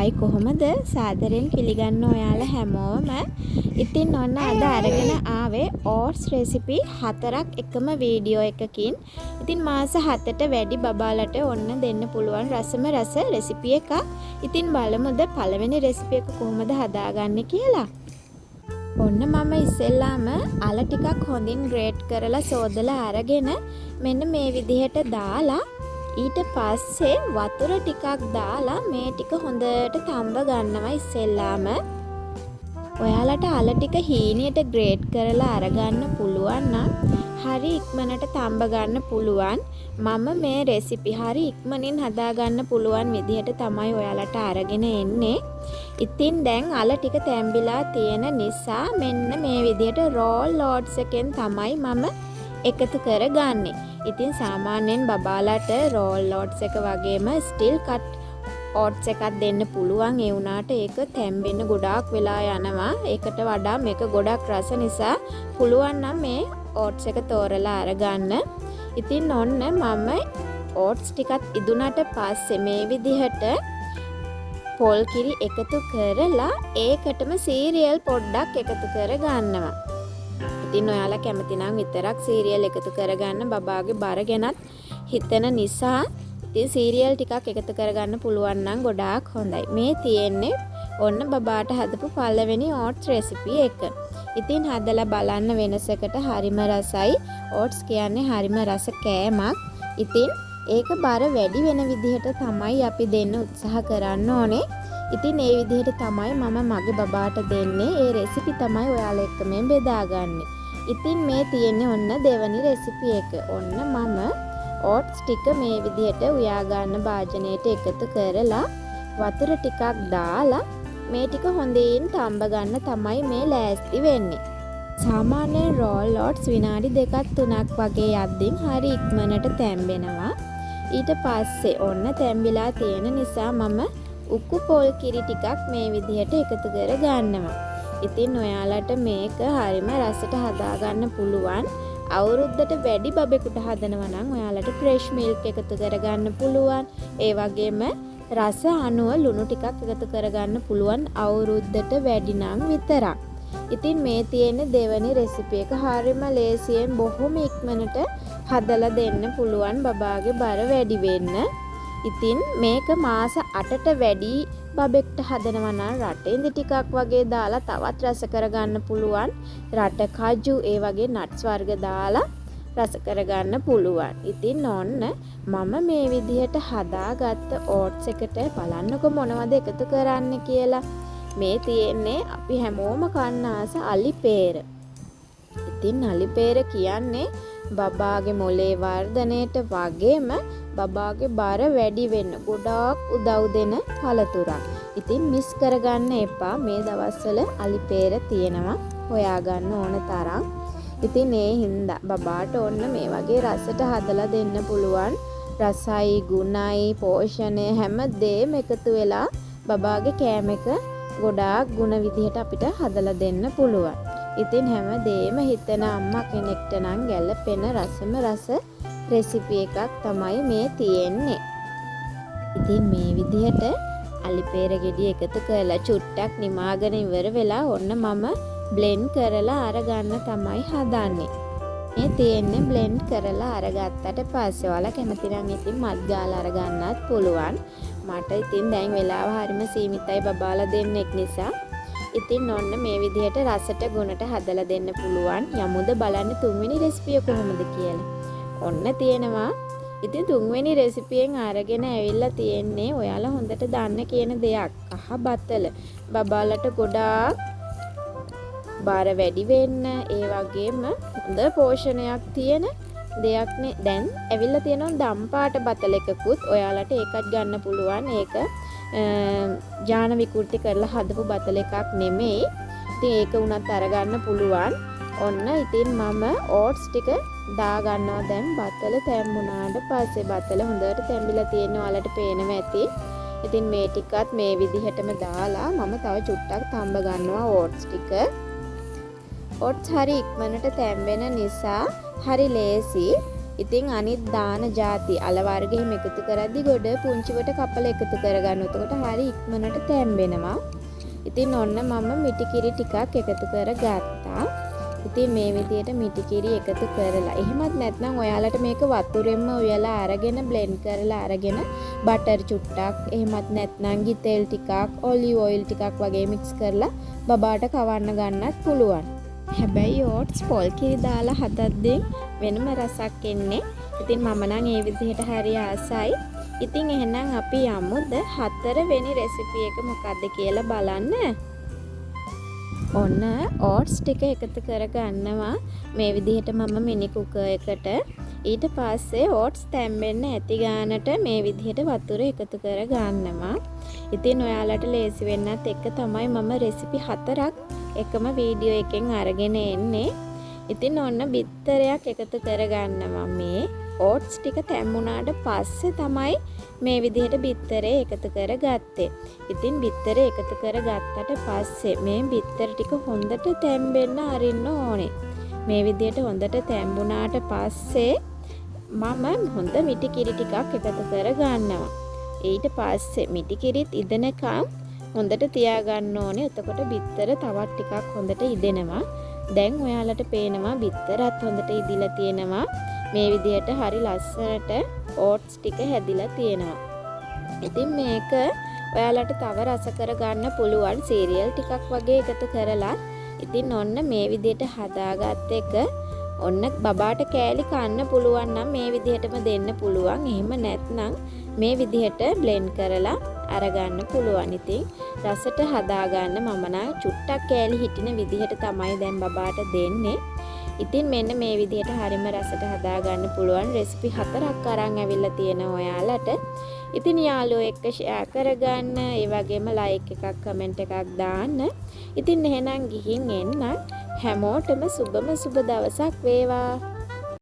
අයි කොහොමද සාදරයෙන් පිළිගන්න ඔයාලා හැමෝම. ඉතින් ඔන්න අද අරගෙන ආවේ ඕට්ස් රෙසිපි 4ක් එකම වීඩියෝ එකකින්. ඉතින් මාස 7ට වැඩි බබාලට ඔන්න දෙන්න පුළුවන් රසම රස රෙසිපි එකක්. ඉතින් බලමුද පළවෙනි රෙසිපි එක කොහොමද හදාගන්නේ කියලා. ඔන්න මම ඉස්සෙල්ලාම අල ටිකක් හොඳින් ග්‍රේට් කරලා සෝදලා අරගෙන මෙන්න මේ විදිහට දාලා ඊට පස්සේ වතුර ටිකක් දාලා මේ ටික හොඳට තඹ ගන්නවා ඉස්සෙල්ලාම. ඔයාලට අල ටික හීනියට ග්‍රේට් කරලා අරගන්න පුළුවන් නම් හරි ඉක්මනට තඹ ගන්න පුළුවන්. මම මේ රෙසිපි හරි ඉක්මනින් හදාගන්න පුළුවන් විදිහට තමයි ඔයාලට අරගෙන එන්නේ. ඉතින් දැන් අල ටික තැඹිලා තියෙන නිසා මෙන්න මේ විදිහට රෝල් ඕට්ස් එකෙන් තමයි මම එකතු කරගන්නේ. ඉතින් සාමාන්‍යයෙන් බබාලට රෝල් ඕට්ස් එක වගේම ස්ටිල් කට් ඕට්ස් එකක් දෙන්න පුළුවන්. ඒ වුණාට ඒක තැම්බෙන්න ගොඩාක් වෙලා යනවා. ඒකට වඩා මේක ගොඩක් රස නිසා පුළුවන් නම් මේ ඕට්ස් එක තෝරලා අරගන්න. ඉතින් ඔන්න මම ඕට්ස් ටිකත් ඉදුණට පස්සේ මේ විදිහට පොල් කිරි එකතු කරලා ඒකටම සීරියල් පොඩ්ඩක් එකතු කරගන්නවා. ඉතින් ඔයාලා කැමති නම් විතරක් සීරියල් එකතු කරගන්න. බබාගේ බර ගැනත් හිතන නිසා ඉතින් සීරියල් ටිකක් එකතු කරගන්න පුළුවන් නම් ගොඩාක් හොඳයි. මේ තියෙන්නේ ඔන්න බබාට හදපු පළවෙනි ඕට්ස් රෙසිපි එක. ඉතින් හදලා බලන්න වෙනසකට හරිම රසයි. ඕට්ස් කියන්නේ හරිම රස කෑමක්. ඉතින් ඒක බර වැඩි වෙන විදිහට තමයි අපි දෙන්න උත්සාහ කරන්න ඕනේ. ඉතින් ඒ විදිහට තමයි මම මගේ බබාට දෙන්නේ. ඒ රෙසිපි තමයි ඔයාලා එක්ක මේ බෙදාගන්නේ. ඉතින් මේ තියෙන්නේ ඔන්න දෙවනි රෙසිපි එක. ඔන්න මම ඕට්ස් ටික මේ විදිහට උයා ගන්න භාජනයට එකතු කරලා වතුර ටිකක් දාලා මේ ටික හොඳින් තඹ ගන්න තමයි මේ ලෑස්ති වෙන්නේ. සාමාන්‍යයෙන් රෝල් ඕට්ස් විනාඩි 2-3ක් වගේ යද්දින් හරි ඉක්මනට තැම්බෙනවා. ඊට පස්සේ ඔන්න තැම්බිලා තියෙන නිසා මම උක්කු පොල් කිරි ටිකක් මේ විදිහට එකතු කර ගන්නවා. ඉතින් ඔයාලට මේක හරිම රසට හදාගන්න පුළුවන්. අවුරුද්දට වැඩි බබෙකුට හදනවා නම් ඔයාලට ෆ්‍රෙෂ් මිල්ක් එකතු කරගන්න පුළුවන්. ඒ වගේම රස අනුව ලුණු ටිකක් එකතු කරගන්න පුළුවන් අවුරුද්දට වැඩි නම් විතරක්. ඉතින් මේ තියෙන දෙවැනි රෙසිපි එක හරිම ලේසියෙන් බොහොම ඉක්මනට හදලා දෙන්න පුළුවන් බබාගේ බර වැඩි වෙන්න. ඉතින් මේක මාස 8ට වැඩි බබෙක්ට හදනවා නම් රටින්දි ටිකක් වගේ දාලා තවත් රස කරගන්න පුළුවන්. රට කජු ඒ වගේ නට්ස් වර්ග දාලා රස කරගන්න පුළුවන්. ඉතින් ඔන්න මම මේ විදිහට හදාගත්ත ඕට්ස් එකට බලන්නකො මොනවද එකතු කරන්න කියලා. මේ තියෙන්නේ අපි හැමෝම කන්න ආස අලිපේර. ඉතින් අලිපේර කියන්නේ බබාගේ මොලේ වර්ධනයට වගේම බබාගේ බර වැඩි වෙන්න ගොඩාක් උදව් දෙන පළතුරක්. ඉතින් මිස් කරගන්න එපා. මේ දවස්වල අලිපේර තියෙනවා. හොයාගන්න ඕන තරම්. ඉතින් ඒ හින්දා බබාට ඔන්න මේ වගේ රසට හදලා දෙන්න පුළුවන්. රසයි, ගුණයි, පෝෂණය හැම දෙම එකතු වෙලා බබාගේ කෑම එක ගොඩාක් ගුණ විදිහට අපිට හදලා දෙන්න පුළුවන්. ඉතින් හැම දෙම හිතන අම්මා කෙනෙක්ට නම් ගැළපෙන රසම රස රෙසිපි එකක් තමයි මේ තියෙන්නේ. ඉතින් මේ විදිහට අලිපේර ගෙඩි එකතු කරලා චුට්ටක් නිමාගෙන ඉවර වෙලා ඔන්න මම බ්ලෙන්ඩ් කරලා අරගන්න තමයි හදන්නේ. මේ තියෙන්නේ බ්ලෙන්ඩ් කරලා අරගත්තට පස්සේ ඔයාලා කැමති නම් ඉතින් මත් ගාලා අරගන්නත් පුළුවන්. මට ඉතින් දැන් වෙලාව හරිම සීමිතයි බබාලා දෙන්නෙක් නිසා. ඉතින් ඔන්න මේ විදිහට රසට ගුණට හදලා දෙන්න පුළුවන්. යමුද බලන්න තුන්වෙනි රෙසිපිය කොහොමද කියලා. ඔන්න තියෙනවා. ඉතින් තුන්වෙනි රෙසිපියෙන් අරගෙන ඇවිල්ලා තියෙන්නේ ඔයාලා හොඳට දන්න කියන දෙයක්. අහ බතල. බබාලට ගොඩාක් බාර වැඩි වෙන්න ඒ වගේම හොඳ පෝෂණයක් තියෙන දෙයක් නේ. දැන් ඇවිල්ලා තියෙනවා දම්පාට බතල එකකුත්. ඔයාලට ඒකත් ගන්න පුළුවන්. ඒක ජාන විකෘති කරලා හදපු බතල එකක් නෙමෙයි. ඉතින් ඒක උනත් අරගන්න පුළුවන්. ඔන්න ඉතින් මම ඕට්ස් ටික දා ගන්නවා දැන් බතල තැම්බුණාට පස්සේ. බතල හොඳට තැම්බිලා තියෙනවා. ඔයාලට පේනවා ඇති. ඉතින් මේ ටිකත් මේ විදිහටම දාලා මම තව චුට්ටක් තඹ ගන්නවා ඕට්ස් ටික. ඕට්ස් හරි ඉක්මනට තැම්බෙන නිසා හරි ලේසි. ඉතින් අනිත් දාන ಜಾති අල වර්ග එහෙම එකතු කරද්දි ගොඩ පුංචිවට කපලා එකතු කරගන්න. එතකොට හරි ඉක්මනට තැම්බෙනවා. ඉතින් ඔන්න මම මිටි කිරි ටිකක් එකතු කරගත්තා. ඉතින් මේ විදියට මිටි කිරි එකතු කරලා එහෙමත් නැත්නම් ඔයාලට මේක වතුරෙන්ම උයලා අරගෙන බ්ලෙන්ඩ් කරලා අරගෙන බටර් චුට්ටක් එහෙමත් නැත්නම් ගිතෙල් ටිකක් ඔලිව් ඔයිල් ටිකක් වගේ මික්ස් කරලා බබාට කවන්න ගන්නත් පුළුවන්. හැබැයි ඕට්ස් පොල් කිරි දාලා හදද්දී වෙනම රසක් එන්නේ. ඉතින් මම නම් මේ විදිහට හරි ආසයි. ඉතින් එහෙනම් අපි යමුද 4 වෙනි රෙසිපි එක මොකක්ද කියලා බලන්න. ඔන්න ඕට්ස් ටික එකතු කරගන්නවා මේ විදිහට මම මිනි කුකර් එකට. ඊට පස්සේ ඕට්ස් තැම්බෙන්න ඇති ගානට මේ විදිහට වතුර එකතු කරගන්නවා. ඉතින් ඔයාලට ලේසි වෙන්නත් එක තමයි මම රෙසිපි 4ක් එකම වීඩියෝ එකෙන් අරගෙන එන්නේ. ඉතින් ඔන්න බිත්තරයක් එකතු කරගන්නවා මේ ඕට්ස් ටික තැම්බුණාට පස්සේ තමයි මේ විදිහට බිත්තරේ එකතු කරගත්තේ. ඉතින් බිත්තරේ එකතු කරගත්තට පස්සේ මේ බිත්තර ටික හොඳට තැම්බෙන්න අරින්න ඕනේ. මේ විදිහට හොඳට තැම්බුණාට පස්සේ මම හොඳ මිටි කිරි ටිකක් එකතු කරගන්නවා. ඊට පස්සේ මිටි කිරිත් ඉදෙනකම් හොඳට තියාගන්න ඕනේ. එතකොට බිත්තර තවත් ටිකක් හොඳට ඉදෙනවා. දැන් ඔයාලට පේනවා බිත්තරත් හොඳට ඉදිලා තියෙනවා. මේ විදිහට හරි ලස්සනට ඕට්ස් ටික හැදිලා තියෙනවා. ඉතින් මේක ඔයාලට තව රස කරගන්න පුළුවන් සීරියල් ටිකක් වගේ එකතු කරලා. ඉතින් ඔන්න මේ විදිහට හදාගත්ත එක ඔන්න බබාට කෑලි කන්න පුළුවන් නම් මේ විදිහටම දෙන්න පුළුවන්. එහෙම නැත්නම් මේ විදිහට බ්ලෙන්ඩ් කරලා අරගන්න පුළුවන්. ඉතින් රසට හදාගන්න මම නම් චුට්ටක් කෑලි හිටින විදිහට තමයි දැන් බබාට දෙන්නේ. ඉතින් මෙන්න මේ විදිහට හරිම රසට හදාගන්න පුළුවන් රෙසිපි 4ක් අරන් ඇවිල්ලා තියෙනවා ඔයාලට. ඉතින් යාළුවෝ එක්ක ෂෙයා කරගන්න, ඒ වගේම ලයික් එකක් කමෙන්ට් එකක් දාන්න. ඉතින් එහෙනම් ගිහින් එන්න. හැමෝටම සුබම සුබ දවසක් වේවා.